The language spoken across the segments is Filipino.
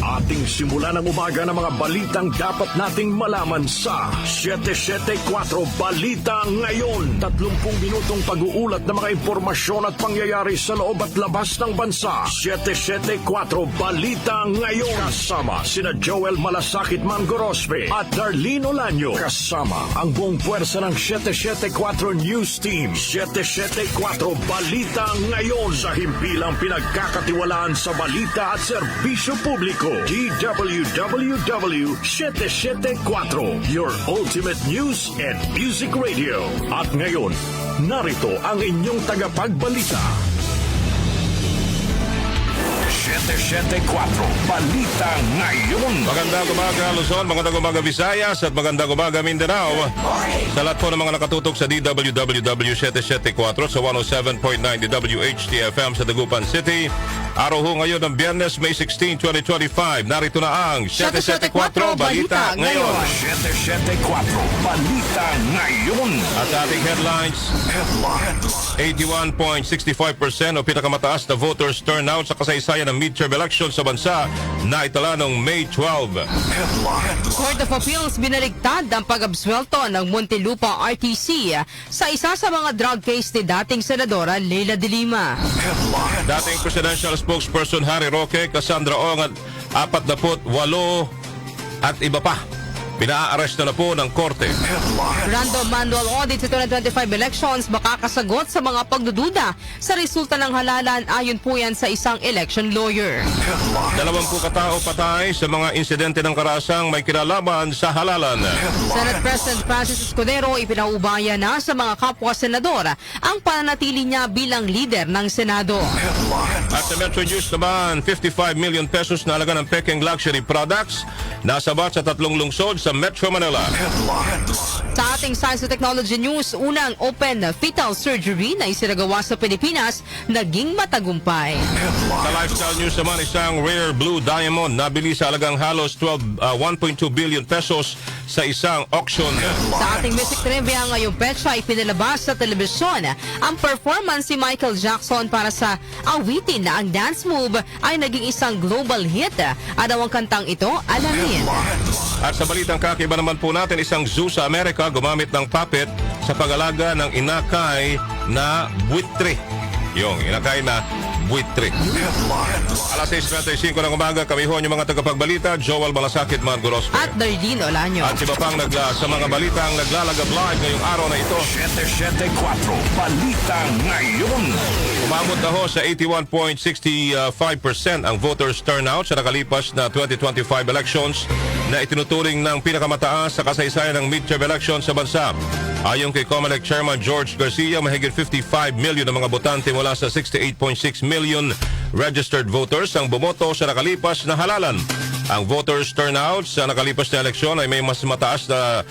Ating simulan ng umaga ng mga balitang dapat nating malaman sa 774 Balita Ngayon. 30 minutong pag-uulat ng mga impormasyon at pangyayari sa loob at labas ng bansa. 774 Balita Ngayon. Kasama sina Joel Malasakit Mangorospe at Darlene Olanyo. Kasama ang buong puwersa ng 774 News Team. 774 Balita Ngayon. Sa himpilang pinagkakatiwalaan sa balita at serbisyo publiko. DWWW 774, your ultimate news and music radio. At ngayon, narito ang inyong tagapagbalita. 774 Balita Ngayon. Magandang umaga Luzon, magandang umaga Visayas at magandang umaga Mindanao. Sa lahat po ng mga nakatutok sa DWWW 774 sa 107.9 WHTFM sa Dagupan City. Araw ho ngayon ng Biyernes, May 16, 2025. Narito na ang 774 Balita Ngayon. 774 Balita Ngayon. At sa ating headlines, 81.65% o pinakamataas na voters turnout sa kasaysayan ng midterm election sa bansa na itala noong May 12. Court of Appeals binaligtad ang pag-absuelto ng Muntinlupa RTC sa isa sa mga drug case ni dating Senadora Leila de Lima. Dating Presidential Spokesperson Harry Roque, Cassandra Ong at 48 at iba pa. Pinaaresto na po ng korte. Random manual audit sa 2025 elections makakasagot sa mga pagdududa sa resulta ng halalan ayon po yan sa isang election lawyer. 20 katao patay sa mga insidente ng karasang may kinalaman sa halalan. Senate President Francis Escudero ipinaubaya na sa mga kapwa-senador ang pananatili niya bilang leader ng Senado. At sa Metro News naman, 55 million pesos na halaga ng Peking luxury products nasabat sa 3 lungsod sa Metro Manila. Sa ating Science and Technology News, unang open fetal surgery na isinagawa sa Pilipinas naging matagumpay. Sa Lifestyle News naman, isang rare blue diamond nabili sa halagang halos 1.2 billion pesos sa isang auction. Sa ating music trivia ngayong petsa ipinalabas sa telebisyon ang performance si Michael Jackson para sa awitin na ang dance move ay naging isang global hit. Ano ang kantang ito? Alamin. At sa balitang kakiba naman po natin, isang zoo sa Amerika gumamit ng puppet sa pag-alaga ng inakay na buitre. Yung inakay na buitre. Alas 6:35 ng umaga, kami ho yung mga tagapagbalita, Joel Malasakit Mangorospe. At Darlene Olanyo. At iba pang sa mga balitang naglalagab live ngayong araw na ito. 774 Balita Ngayon. Umabot na ho sa 81.65% ang voters turnout sa nakalipas na 2025 elections na itinuturing ng pinakamataas sa kasaysayan ng midterm election sa bansa. Ayon kay COMELEC Chairman George Garcia, mahigit 55 million ng mga botante mula sa 68.6 million registered voters ang bumoto sa nakalipas na halalan. Ang voters turnout sa nakalipas na eleksyon ay mas mataas sa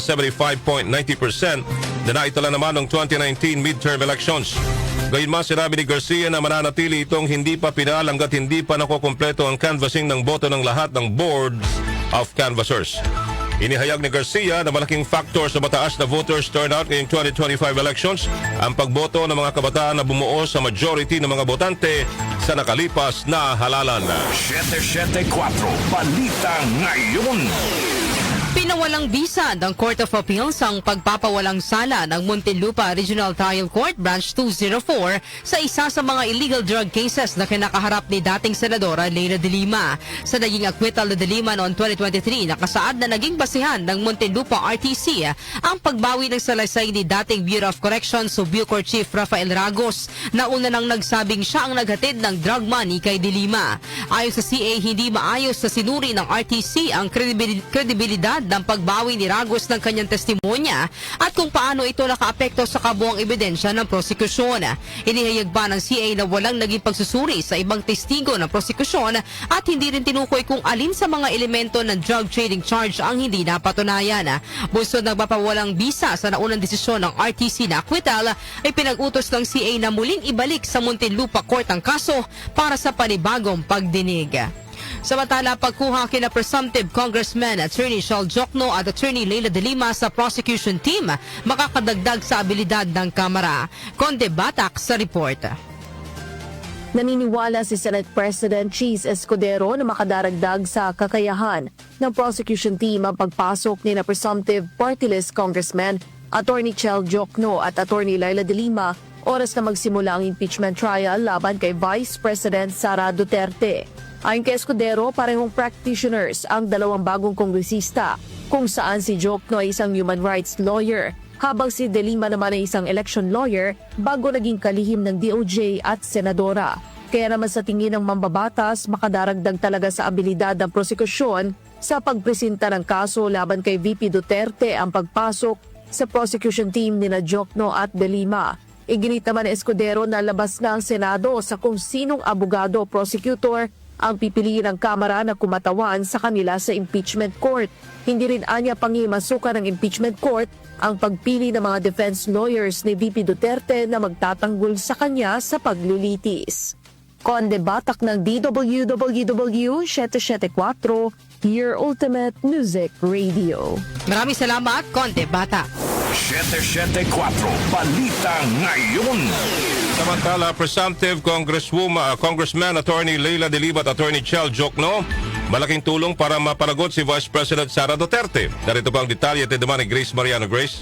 75.90% na naitala naman ng 2019 midterm elections. Gayunman, sinabi ni Garcia na mananatili itong hindi pa pinal hanggat hindi pa nakukumpleto ang canvassing ng boto ng lahat ng boards of canvassers. Inihayag ni Garcia na malaking factor sa mataas na voters turnout ngayong 2025 elections ang pagboto ng mga kabataan na bumuo sa majority ng mga botante sa nakalipas na halalan. 774 Balita Ngayon. Pinawalang bisa ng Court of Appeals ang pagpapawalang sala ng Muntinlupa Regional Trial Court Branch 204 sa isa sa mga illegal drug cases na kinakaharap ni dating Senadora Leila de Lima. Sa naging acquittal ni de Lima noong 2023, nakasaad na naging basihan ng Muntinlupa RTC ang pagbawi ng salaysay ni dating Bureau of Corrections o Bucor Chief Rafael Ragos na una nang nagsabing siya ang naghatid ng drug money kay de Lima. Ayon sa CA, hindi maayos sa sinuri ng RTC ang kredibilidad ng pagbawi ni Ragos ng kanyang testimonya at kung paano ito nakaapekto sa kabuuang ebidensya ng prosekusyon. Inihayag pa ng CA na walang naging pagsusuri sa ibang testigo ng prosekusyon at hindi rin tinukoy kung alin sa mga elemento ng drug trading charge ang hindi napatunayan. Bunsod ng mapawalang bisa sa naunang desisyon ng RTC na acquittal ay pinag-utos ng CA na muling ibalik sa Muntinlupa Court ang kaso para sa panibagong pagdinig. Samantala, pagkuha kina presumptive Congressman Attorney Shal Jokno at Attorney Leila de Lima sa prosecution team makakadagdag sa abilidad ng Kamara. Conde Batak sa report. Naniniwala si Senate President Cheese Escudero na makadaragdag sa kakayahan ng prosecution team ang pagpasok ni na presumptive party list Congressman Attorney Chel Jokno at Attorney Laila de Lima oras na magsimula ang impeachment trial laban kay Vice President Sara Duterte. Ayon kay Escudero, parehong practitioners ang dalawang bagong kongresista kung saan si Jokno ay isang human rights lawyer habang si De Lima naman ay isang election lawyer bago naging kalihim ng DOJ at senadora. Kaya naman sa tingin ng mambabatas, makadaragdag talaga sa abilidad ng prosekusyon sa pagpresenta ng kaso laban kay VP Duterte ang pagpasok sa prosecution team ni na Jokno at De Lima. Iginit naman ni Escudero na labas na ang Senado sa kung sinong abogado o prosecutor ang pipiliin ng Kamara na kumatawan sa kanila sa impeachment court. Hindi rin anya pangimasukan ng impeachment court ang pagpili ng mga defense lawyers ni VP Duterte na magtatanggol sa kanya sa paglilitis. Conde Batak ng DWWW 774, your ultimate music radio. Maraming salamat, Conde Batak. 774 Balita Ngayon. Samantala, presumptive Congressman Attorney Laila de Lima at Attorney Chel Jokno, malaking tulong para mapanagot si Vice President Sara Duterte. Narito pa ang detalye at ni Grace Mariano. Grace?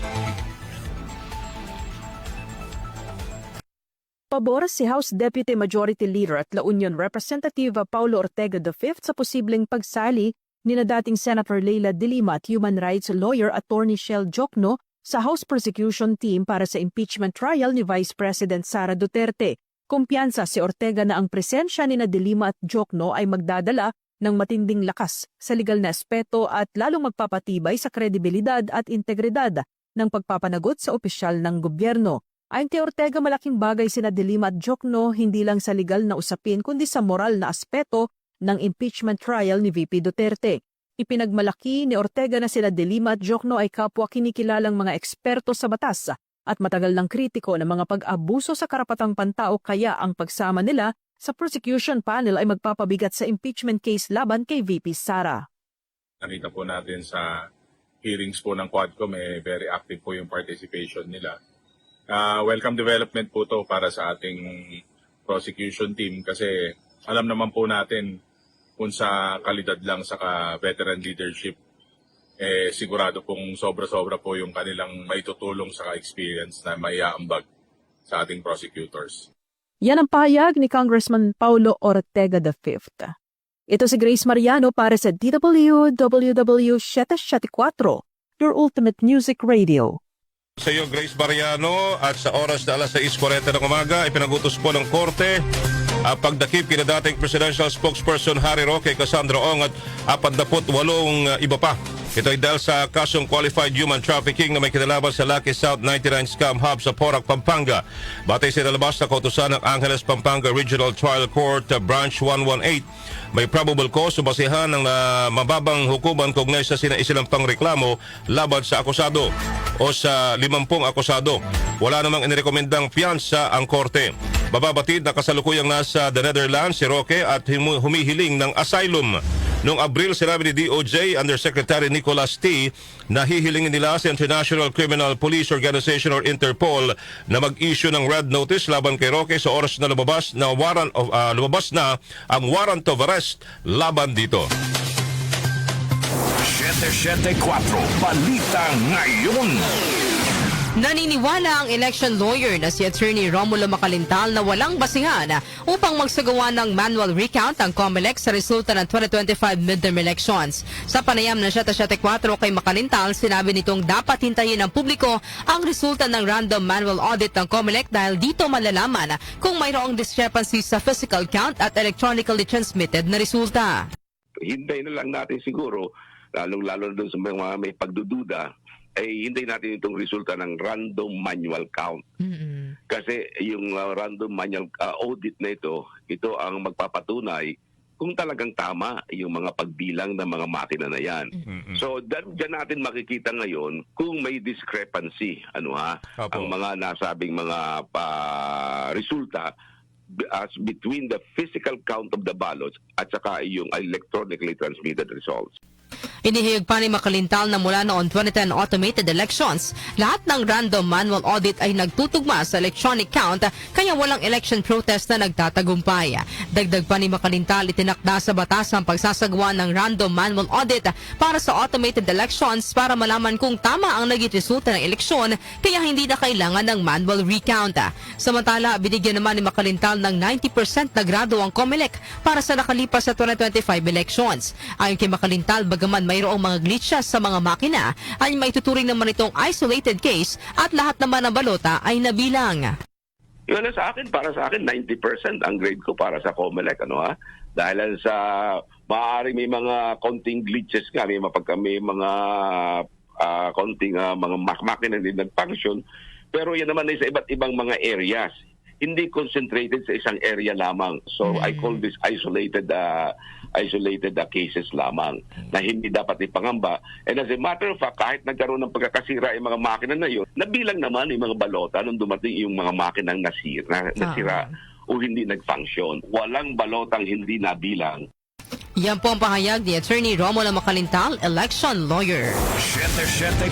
Pabor si House Deputy Majority Leader at La Union Representative Paulo Ortega V sa posibleng pagsali ni na dating Senator Laila de Lima at human rights lawyer Attorney Chel Jokno sa House Prosecution Team para sa impeachment trial ni Vice President Sara Duterte. Kumpiyansa si Ortega na ang presensya ni na de Lima at Jokno ay magdadala ng matinding lakas sa legal na aspeto at lalong magpapatibay sa kredibilidad at integridad ng pagpapanagot sa opisyal ng gobyerno. Ayon kay Ortega, malaking bagay sina de Lima at Jokno hindi lang sa legal na usapin kundi sa moral na aspeto ng impeachment trial ni VP Duterte. Ipinagmalaki ni Ortega na sina de Lima at Jokno ay kapwa kinikilalang mga eksperto sa batas at matagal ng kritiko ng mga pag-abuso sa karapatang pantao kaya ang pagsama nila sa prosecution panel ay magpapabigat sa impeachment case laban kay VP Sara. Nakita po natin sa hearings po ng Quadcom, very active po yung participation nila. Welcome development po to para sa ating prosecution team kasi alam naman po natin kung sa kalidad lang sa veteran leadership, sigurado pong sobra-sobra po yung kanilang maitutulong sa experience na maiaambag sa ating prosecutors. Yan ang pahayag ni Congressman Paulo Ortega V. Ito si Grace Mariano para sa DWWW 774, your ultimate music radio. Sa iyo, Grace Mariano, at sa oras na alas 6:40 ng umaga, ipinagutos po ng Korte ang pagdakip kina dating Presidential Spokesperson Harry Roque, Cassandra Ong at 48 iba pa. Ito ay dahil sa kasong qualified human trafficking na may kinalaman sa Lucky South 99 Scam Hub sa Porac, Pampanga. Batay sa nalabas na kautusan ng Angeles, Pampanga Regional Trial Court Branch 118, may probable cause o basihan ng mababang hukuman kaugnay sa sinailampang reklamo laban sa akusado o sa 50 akusado. Wala namang inirekomendang piyansa ang korte. Bababatid na kasalukuyang nasa the Netherlands si Roque at humihiling ng asylum. Noong Abril, sinabi ni DOJ Undersecretary Nicholas T. na hihilingin nila sa International Criminal Police Organization or Interpol na mag-issue ng red notice laban kay Roque sa oras na lumabas na ang warrant of arrest laban dito. 774 Balita Ngayon. Naniniwala ang election lawyer na si Attorney Romulo Macalintal na walang basihan upang magsagawa ng manual recount ang COMELEC sa resulta ng 2025 midterm elections. Sa panayam ng 774 kay Macalintal, sinabi nitong dapat hintayin ng publiko ang resulta ng random manual audit ng COMELEC dahil dito malalaman kung mayroong discrepancy sa physical count at electronically transmitted na resulta. Hintayin na lang natin siguro, lalong-lalo na doon sa mga may pagdududa, ay hintayin natin itong resulta ng random manual count. Kasi yung random manual audit na ito ang magpapatunay kung talagang tama yung mga pagbilang ng mga makina na yan. So, dyan natin makikita ngayon kung may discrepancy, ang mga nasabing mga resulta as between the physical count of the ballots at saka yung electronically transmitted results. Inihiyag pa ni Makalintal na mula noong 2010 automated elections, lahat ng random manual audit ay nagtutugma sa electronic count kaya walang election protest na nagtatagumpay. Dagdag pa ni Makalintal, itinakda sa batas ang pagsasagawa ng random manual audit para sa automated elections para malaman kung tama ang naging resulta ng eleksyon kaya hindi na kailangan ng manual recount. Samantala, binigyan naman ni Makalintal ng 90% na grado ang COMELEC para sa nakalipas sa 2025 elections. Ayon kay Makalintal, bagaman mayroong mga glitches sa mga makina, ay may tuturing naman itong isolated case at lahat naman ng balota ay nabilang. Yun para sa akin 90% ang grade ko para sa COMELEC, dahil sa maaari may mga konting glitches nga, may mga konting mga makina hindi nag-function, pero yan naman ay sa iba't ibang mga areas, hindi concentrated sa isang area lamang. So I call this isolated cases lamang na hindi dapat ipangamba. And as a matter of fact, kahit nagkaroon ng pagkakasira yung mga makina na yun, nabilang naman yung mga balota nung dumating yung mga makinang nasira o hindi nag-function. Walang balotang hindi nabilang. Yan po ang pahayag ni Attorney Romulo Makalintal, election lawyer. 774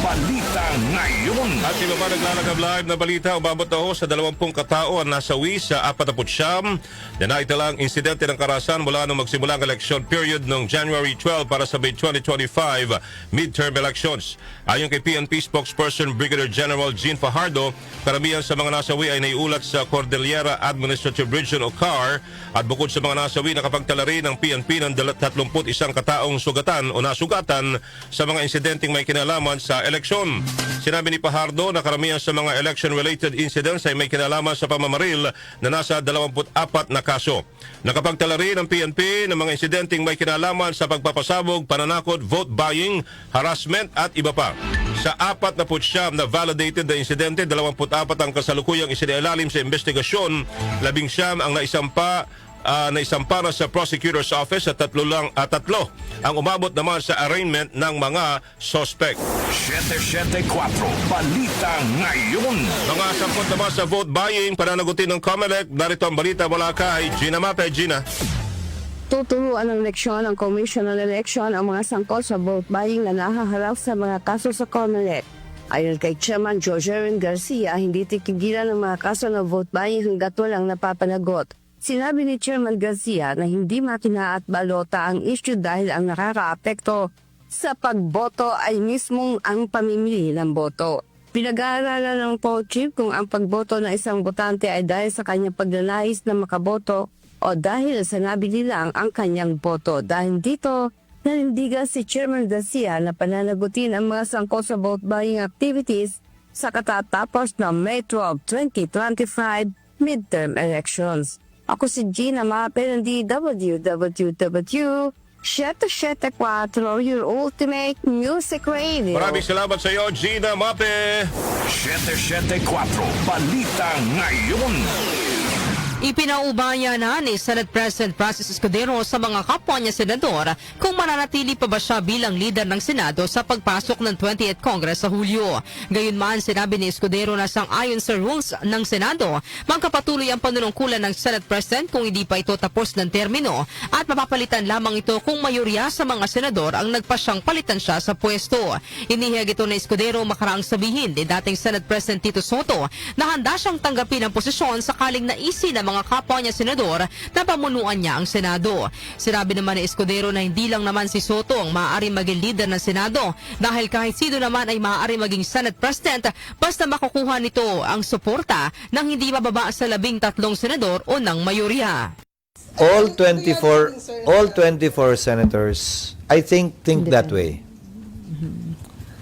Balita Ngayon. At iba pa naglalagab live na balita, umabot na ho sa 20 katao ang nasawi sa 49 na naitalang insidente ng karahasan mula nung magsimula ang election period noong January 12 para sa May 2025 midterm elections. Ayon kay PNP spokesperson Brigadier General Jean Fajardo, karamihan sa mga nasawi ay naiulat sa Cordillera Administrative Region o CAR at bukod sa mga nasawi, nakapagtala rin ng PNP ng 31 kataong sugatan o nasugatan sa mga insidenteng may kinalaman sa eleksyon. Sinabi ni Fajardo na karamihan sa mga election-related incidents ay may kinalaman sa pamamaril na nasa 24 na kaso. Nakapagtala rin ng PNP ng mga insidenteng may kinalaman sa pagpapasabog, pananakot, vote buying, harassment at iba pa. Sa 49 na validated na insidente, 24 ang kasalukuyang isinailalim sa investigasyon, 19 ang naisampa na sa prosecutor's office at tatlo ang umabot naman sa arraignment ng mga suspect. 774 Balita Ngayon. Mga sampot naman sa vote buying, pananagutin ng COMELEC. Narito ang balita mula kay Gina Mape. Gina. Tuturuan ng leksyon ng Commission on Election ang mga sangkot sa vote buying na nahaharap sa mga kaso sa COMELEC. Ayon kay Chairman Jojerin Garcia, hindi tigilan ng mga kaso ng vote buying hanggat walang napapanagot. Sinabi ni Chairman Garcia na hindi makina at balota ang issue dahil ang nakakaapekto sa pagboto ay mismong ang pamimili ng boto. Pinag-aaralan ng poll chief kung ang pagboto ng isang botante ay dahil sa kanyang paglalais na makaboto o dahil sa nabili lang ang kanyang boto. Dahil dito, nanindigan si Chairman Garcia na pananagutin ang mga sangkot sa vote buying activities sa katatapos ng May 12, 2025 midterm elections. Ako si Gina Mape ng DWWW 774, your ultimate music radio. Maraming salamat sa iyo, Gina Mape. 774 Balita Ngayon. Ipinaubaya na ni Senate President Francis Escudero sa mga kapwa niya senador kung mananatili pa ba siya bilang leader ng Senado sa pagpasok ng 28th Congress sa Hulyo. Gayunman, sinabi ni Escudero na sang-ayon sa rules ng Senado, magkapatuloy ang panunungkulan ng Senate President kung hindi pa ito tapos ng termino at mapapalitan lamang ito kung mayorya sa mga senador ang nagpasyang palitan siya sa pwesto. Inihiyag ito na Escudero makaraang sabihin ni dating Senate President Tito Soto na handa siyang tanggapin ang posisyon sakaling naisi ng mga kapwa niya senador na pamunuan niya ang Senado. Sinabi naman ni Escudero na hindi lang naman si Soto ang maaaring maging leader ng Senado dahil kahit sino naman ay maaari maging Senate President basta makukuha nito ang suporta ng hindi mababa sa 13 senador o ng mayorya. All 24 senators, I think that way.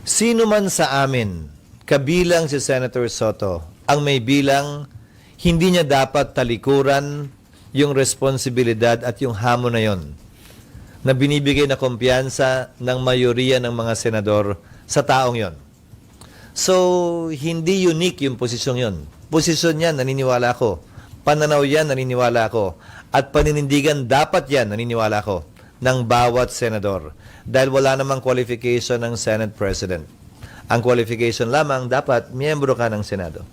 Sino man sa amin, kabilang si Senator Soto, ang may bilang hindi niya dapat talikuran yung responsibilidad at yung hamon na yon na binibigay na kumpiyansa ng mayoriya ng mga senador sa taong yon. So, hindi unique yung posisyon yon. Posisyon yan, naniniwala ako. Pananaw yan, naniniwala ako. At paninindigan, dapat yan, naniniwala ako, ng bawat senador. Dahil wala namang qualification ng Senate President. Ang qualification lamang, dapat miyembro ka ng Senado.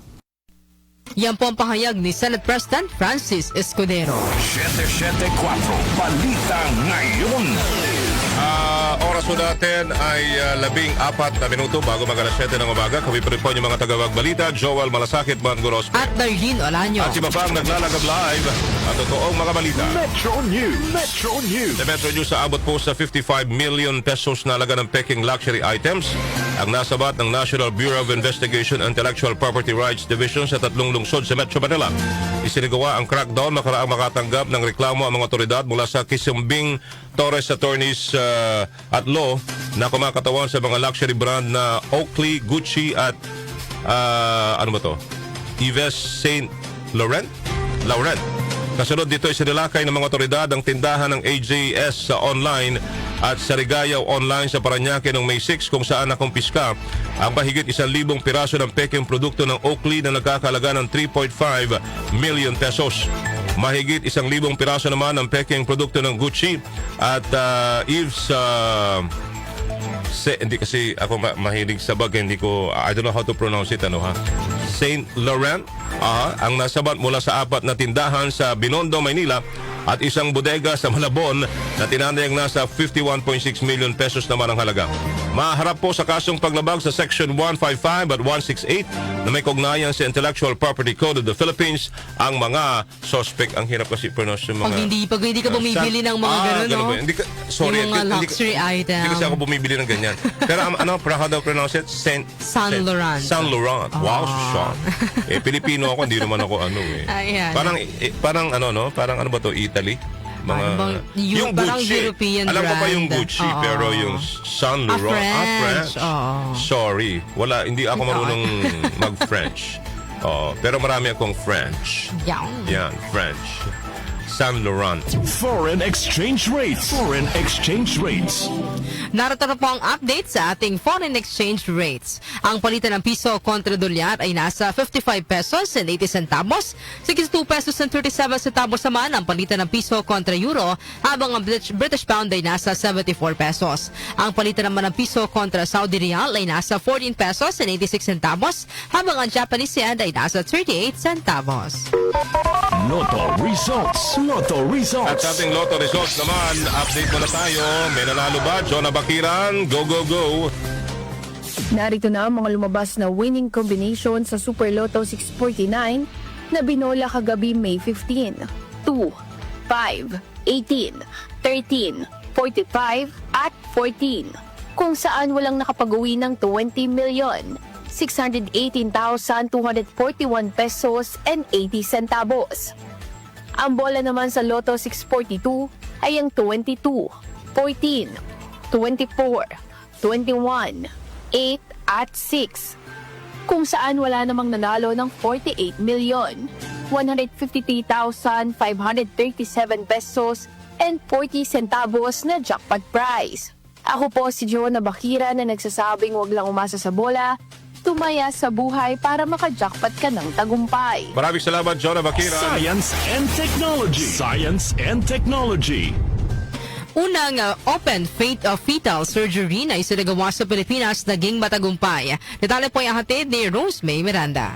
Yan po ang pahayag ni Senate President Francis Escudero. 774 Balita Ngayon. oras po natin ay 14 na minuto bago mag-alas 7 ng umaga. Kami pa rin po yung mga tagabagbalita, Joel Malasakit, Man Gorospe. At Darlene Olanyo. At si Mapang naglalagab live ang totoong mga balita. Metro News. Metro News. The Metro News sa abot po sa 55 million pesos na halaga ng peking luxury items ang nasabat ng National Bureau of Investigation Intellectual Property Rights Division sa 3 lungsod sa Metro Manila. Isinagawa ang crackdown makaraang makatanggap ng reklamo ang mga otoridad mula sa Kisumbing Torres Attorneys at Law na kumakatawan sa mga luxury brand na Oakley, Gucci at Yves Saint Laurent. Kasunod dito ay sinilakay ng mga otoridad ang tindahan ng AJS sa online at sa Rigayaw online sa Parañaque noong May 6 kung saan nakumpiska ang mahigit 1,000 piraso ng peking produkto ng Oakley na nagkakalaga ng 3.5 million pesos. Mahigit 1,000 piraso naman ng peking produkto ng Gucci at Yves hindi kasi ako mahilig sa bagay, I don't know how to pronounce it, Saint Laurent, ang nasabat mula sa 4 na tindahan sa Binondo, Maynila at isang bodega sa Malabon na tinanayang nasa 51.6 million pesos naman ang halaga. Maharap po sa kasong paglabag sa Section 155 at 168 na may kognayan sa Intellectual Property Code of the Philippines ang mga suspect. Ang hirap kasi pronounce yung mga... Pag hindi ka bumibili ng mga gano'n, no? Sorry, yung mga luxury item. Hindi kasi ako bumibili ng ganyan. Pero how do I pronounce it? Saint Laurent. Saint Laurent. Wow, shock. Pilipino ako, hindi naman ako Ayan. Parang ano ba to? Italy? Yung parang Gucci. European Alam ko pa brand. yung Gucci, pero yung Saint Laurent. French. Sorry. Hindi ako marunong mag-French. Pero marami akong French. Yan, French. Saint Laurent. Foreign exchange rates. Foreign exchange rates. Narito na po ang update sa ating foreign exchange rates. Ang palitan ng piso kontra dolyar ay nasa 55 pesos and 80 centavos, 62 pesos and 37 centavos naman ang palitan ng piso kontra euro, habang ang British pound ay nasa 74 pesos. Ang palitan naman ng piso kontra Saudi Riyal ay nasa 14 pesos and 86 centavos, habang ang Japanese yen ay nasa 38 centavos. Lotto results. Lotto results. At sa ating Lotto results naman, update na tayo. May nanalo ba? Jonah Bakiran, go, go, go. Narito na ang mga lumabas na winning combination sa Super Lotto 649 na binola kagabi May 15, 2, 5, 18, 13, 45 at 14, kung saan walang nakapag-uwi ng 20,618,241 pesos and 80 centavos. Ang bola naman sa Lotto 642 ay ang 22, 14, 24, 21, 8 at 6, kung saan wala namang nanalo ng 48,153,537 pesos and 40 centavos na jackpot prize. Ako po si Jonah Bakira na nagsasabing wag lang umasa sa bola, tumaya sa buhay para maka-jackpot ka ng tagumpay. Maraming salamat, Jonah Bakiran. Science and technology. Science and technology. Unang open fetal surgery na isinagawa sa Pilipinas naging matagumpay. Detalye po ay hatid ni Rose May Miranda.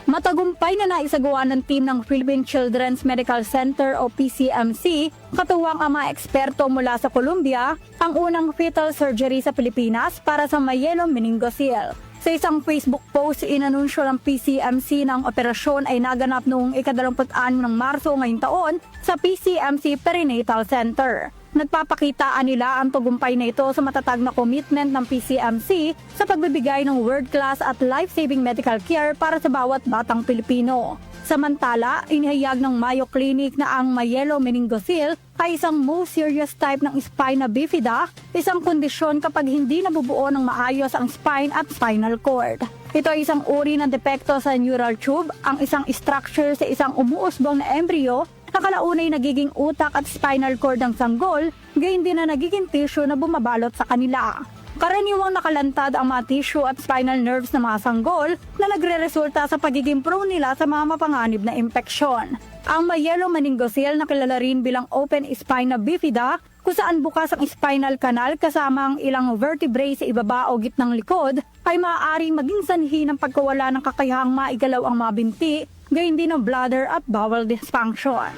Matagumpay na naisagawa ng team ng Philippine Children's Medical Center o PCMC, katuwang ang mga eksperto mula sa Colombia, ang unang fetal surgery sa Pilipinas para sa myelomeniingocele. Sa isang Facebook post, inanunsyo ng PCMC na ang operasyon ay naganap noong 26 ng Marso ngayong taon sa PCMC Perinatal Center. Nagpapakitaan nila ang tagumpay na ito sa matatag na commitment ng PCMC sa pagbibigay ng world-class at life-saving medical care para sa bawat batang Pilipino. Samantala, inihayag ng Mayo Clinic na ang myelomeniingocele ay isang most serious type ng spina bifida, isang kondisyon kapag hindi nabubuo ng maayos ang spine at spinal cord. Ito ay isang uri ng depekto sa neural tube, ang isang structure sa isang umuusbong na embryo na kalaunay nagiging utak at spinal cord ng sanggol, gayon din na nagiging tissue na bumabalot sa kanila. Karaniwang nakalantad ang mga tissue at spinal nerves ng mga sanggol na nagre-resulta sa pagiging prone nila sa mga mapanganib na impeksyon. Ang myelomeniingocele na kilala rin bilang open spina bifida, kung saan bukas ang spinal canal kasama ang ilang vertebrae sa ibaba o gitnang likod, ay maaaring maging sanhi ng pagkawala ng kakayahang maigalaw ang mga binti, gayon din ang bladder at bowel dysfunction.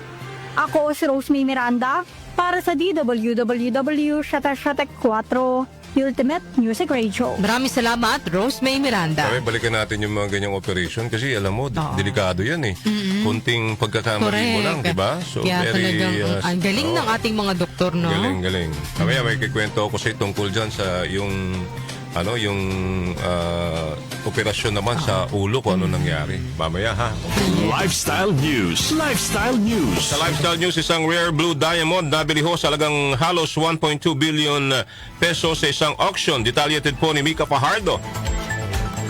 Ako si Rose May Miranda Para sa DWWW 774, Ultimate Music Radio. Maraming salamat, Rose May Miranda. Sabi, balikan natin yung mga ganyang operation kasi alam mo, delikado yan eh. Kunting pagkakamali mo lang, di ba? So, Kaya talagang ang galing ng ating mga doktor, no? Galing. Kaya may kikwento ako sa tungkol dyan sa yung operasyon naman sa ulo kung ano nangyari. Mamaya ha. Lifestyle News. Lifestyle News. Sa Lifestyle News, isang rare blue diamond nabili ho sa halagang halos 1.2 billion pesos sa isang auction. Detalyated po ni Mika Fajardo.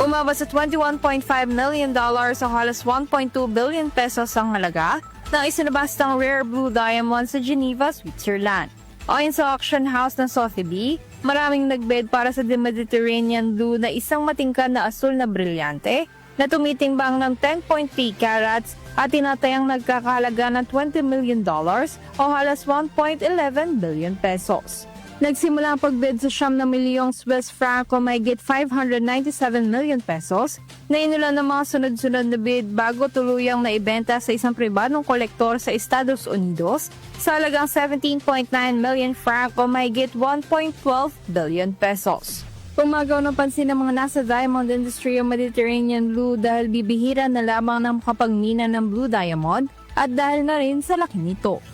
Umabot sa $21.5 million o halos 1.2 billion pesos ang halaga ng isinabastang rare blue diamond sa Geneva, Switzerland. Ayon sa auction house ng Sotheby, maraming nagbed para sa The Mediterranean Blue na isang matingkad na asul na brilyante na tumitimbang ng 10.3 carats at tinatayang nagkakahalaga ng $20 million o halos 1.11 billion pesos. Nagsimula ang pagbid sa 9 na milyong Swiss franc o mahigit 597 million pesos na inulan ng mga sunod-sunod na bid bago tuluyang naibenta sa isang pribadong kolektor sa Estados Unidos sa halagang 17.9 million franc o mahigit 1.12 billion pesos. Pumagaw ng pansin ng mga nasa diamond industry ang Mediterranean Blue dahil bibihira na lamang ng makapagmina ng blue diamond at dahil na rin sa laki nito.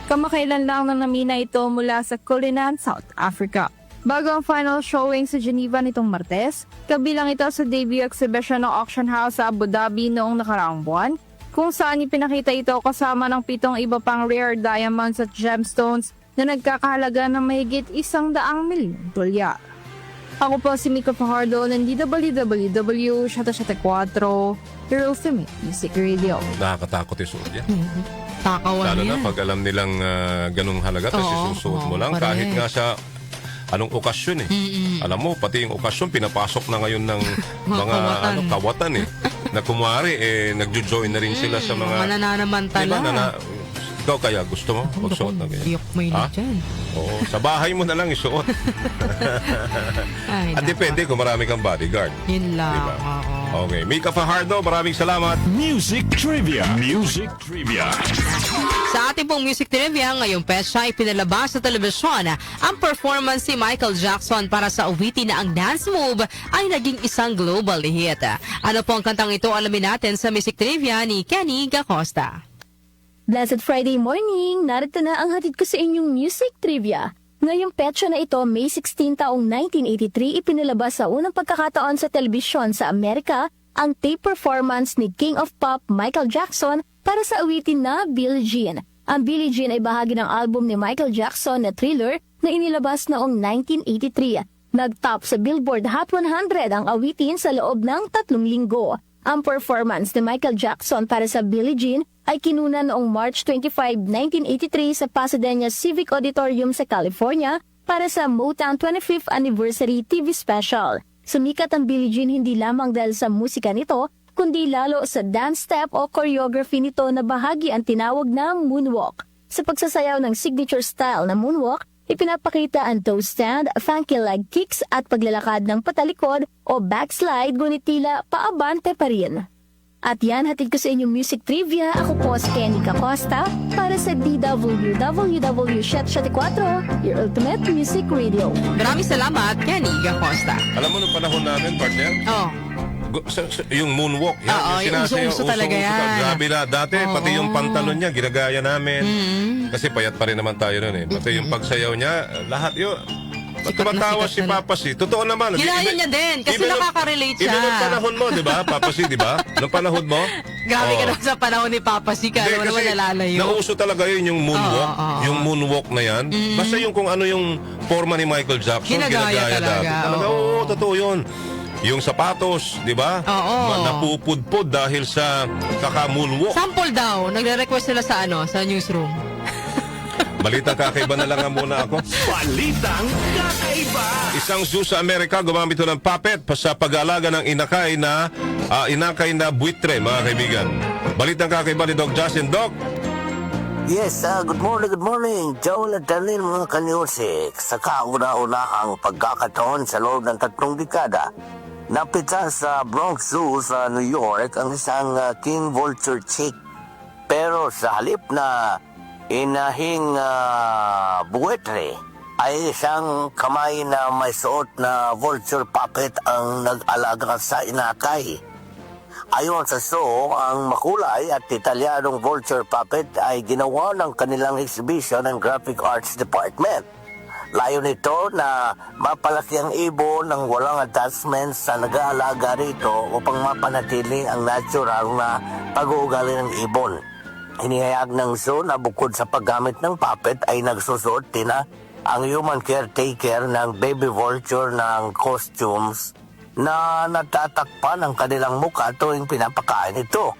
Kamakailan lang nang namina ito mula sa Cullinan, South Africa. Bago ang final showing sa Geneva nitong Martes, kabilang ito sa debut exhibition ng auction house sa Abu Dhabi noong nakaraang buwan, kung saan ipinakita ito kasama ng 7 iba pang rare diamonds at gemstones na nagkakahalaga ng mahigit $100 milyong dolyar. Ako po si Mika Fajardo ng DWWW 774, your ultimate music radio. Nakakatakot yung suot yan. Takawan Lalo yan. na pag alam nilang ganung halaga, tapos isusuot mo lang correct. kahit nga sa anong okasyon eh. Alam mo, pati yung okasyon pinapasok na ngayon ng mga kawatan eh. Na kumwari nagjo-join na rin sila sa mga nananamantala. Diba, ikaw kaya gusto mo magsuot na ganyan? Biyok mo yun dyan. Oo, sa bahay mo na lang isuot. Ay, At depende kung marami kang bodyguard. Yun lang. Diba? Oo. Okay, Mika Fajardo, maraming salamat. Music Trivia. Music Trivia. Sa ating pong music trivia, ngayong petsa ipinalabas sa telebisyon ang performance ni Michael Jackson para sa awitin na ang dance move ay naging isang global hit. Ano po ang kantang ito? Alamin natin sa music trivia ni Kenny Gacosta. Blessed Friday morning! Narito na ang hatid ko sa inyong music trivia. Ngayong petsa na ito, May 16 taong 1983, ipinalabas sa unang pagkakataon sa telebisyon sa Amerika ang tape performance ni King of Pop Michael Jackson para sa awitin na Billie Jean. Ang Billie Jean ay bahagi ng album ni Michael Jackson na Thriller na inilabas noong 1983. Nag-top sa Billboard Hot 100 ang awitin sa loob ng 3 linggo. Ang performance ni Michael Jackson para sa Billie Jean ay kinuna noong March 25, 1983 sa Pasadena Civic Auditorium sa California para sa Motown 25th Anniversary TV Special. Sumikat ang Billie Jean hindi lamang dahil sa musika nito, kundi lalo sa dance step o choreography nito na bahagi ang tinawag na moonwalk. Sa pagsasayaw ng signature style na moonwalk, ipinapakita ang toe stand, funky leg kicks at paglalakad ng patalikod o backslide ngunit tila paabante pa rin. At yan, hatid ko sa inyong music trivia. Ako po si Kenny Gacosta para sa DWWW 774, your ultimate music radio. Maraming salamat, Kenny Gacosta. Alam mo nung panahon namin, partner? Yung moonwalk, yan, Oo, yung sinasayaw, uso talaga yan. Grabe na, dati, pati yung pantalon niya, ginagaya namin. Kasi payat pa rin naman tayo nun eh. Pati yung pagsayaw niya, lahat yun. Tumatawa si Papa C. Totoo naman. Ginaya niya din, kasi nakaka-relate siya. Iba nung panahon mo, di ba? Papa C, di ba? Nung panahon mo. Grabe ka naman sa panahon ni Papa C. Kaya naman nalalayo. Nauso talaga yun yung moonwalk. Yung moonwalk na yan. Basta yung kung ano yung forma ni Michael Jackson. Ginagaya talaga. Oo, totoo yun. Yung sapatos, di ba? Oo. Napupudpod dahil sa kaka-moonwalk. Sample daw. Nagre-request nila sa newsroom. Balitang kakaiba na lang muna ako. Balitang kakaiba. Isang zoo sa Amerika gumamit ng puppet sa pag-aalaga ng inakay na buitre, mga kaibigan. Balitang kakaiba ni Doc Justin. Doc? Yes, good morning, Joel at Darlene, mga kanyusik. Sa kauna-unahang pagkakataon sa loob ng 3 dekada, napita sa Bronx Zoo sa New York ang isang king vulture chick. Pero sa halip na inahing buwetre ay isang kamay na may suot na vulture puppet ang nag-alaga sa inakay. Ayon sa show, ang makulay at Italianong vulture puppet ay ginawa ng kanilang exhibition ng Graphic Arts Department. Layo nito na mapalaki ang ibon ng walang attachments sa nag-aalaga rito upang mapanatili ang natural na pag-uugali ng ibon. Hinihayag ng show na bukod sa paggamit ng puppet ay nagsusuot din na ang human caretaker ng baby vulture ng costumes na natatakpan ang kanilang mukha tuwing pinapakain ito.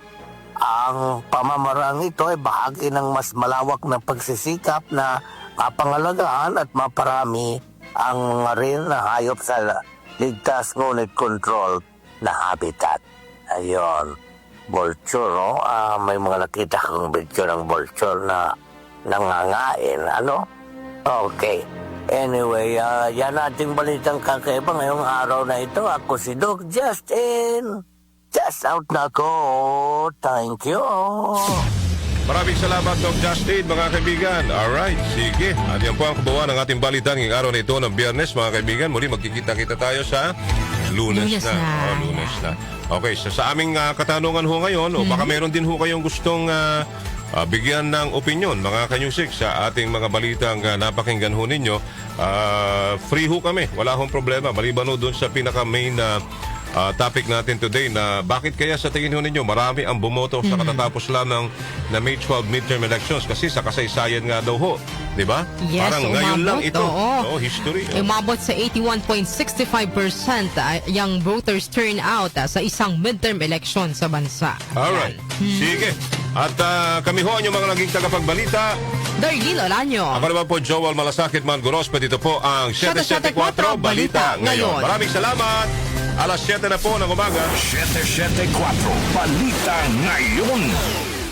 Ang pamamarang ito ay bahagi ng mas malawak na pagsisikap na mapangalagaan at maparami ang rin na hayop sa ligtas ngunit controlled na habitat. Ayon, vulture, no? May mga nakita kong video ng vulture na nangangain, ano? Okay. Anyway, yan ating balitang kakaiba ngayong araw na ito. Ako si Doc Justin. Just out na ko. Thank you. Maraming salamat, Doc Justin, mga kaibigan. Alright, sige. At yan po ang kabuuan ng ating balitan ngayong araw na ito ng Biyernes, mga kaibigan. Muli magkikita-kita tayo sa Lunes na. Lunes na. Okay, sa aming katanungan ho ngayon, o baka meron din ho kayong gustong bigyan ng opinion, mga kanyusik, sa ating mga balitang napakinggan ho ninyo. Free ho kami, wala hong problema. Maliban ho dun sa pinaka-main na topic natin today na bakit kaya sa tingin ho ninyo marami ang bumoto sa katatapos lamang na May 12 midterm elections, kasi sa kasaysayan nga daw ho, di ba? Yes, parang ngayon lang ito. Oo. History. Umabot sa 81.65% yung voters turnout sa isang midterm election sa bansa. Alright. Sige. At kami ho ang inyong mga naging tagapagbalita. Darlene Olanyo. Ako naman po, Joel Malasakit Mangoros. Dito po ang 774 Balita Ngayon. Maraming salamat. Alas 7 na po ng umaga. 774 Balita Ngayon.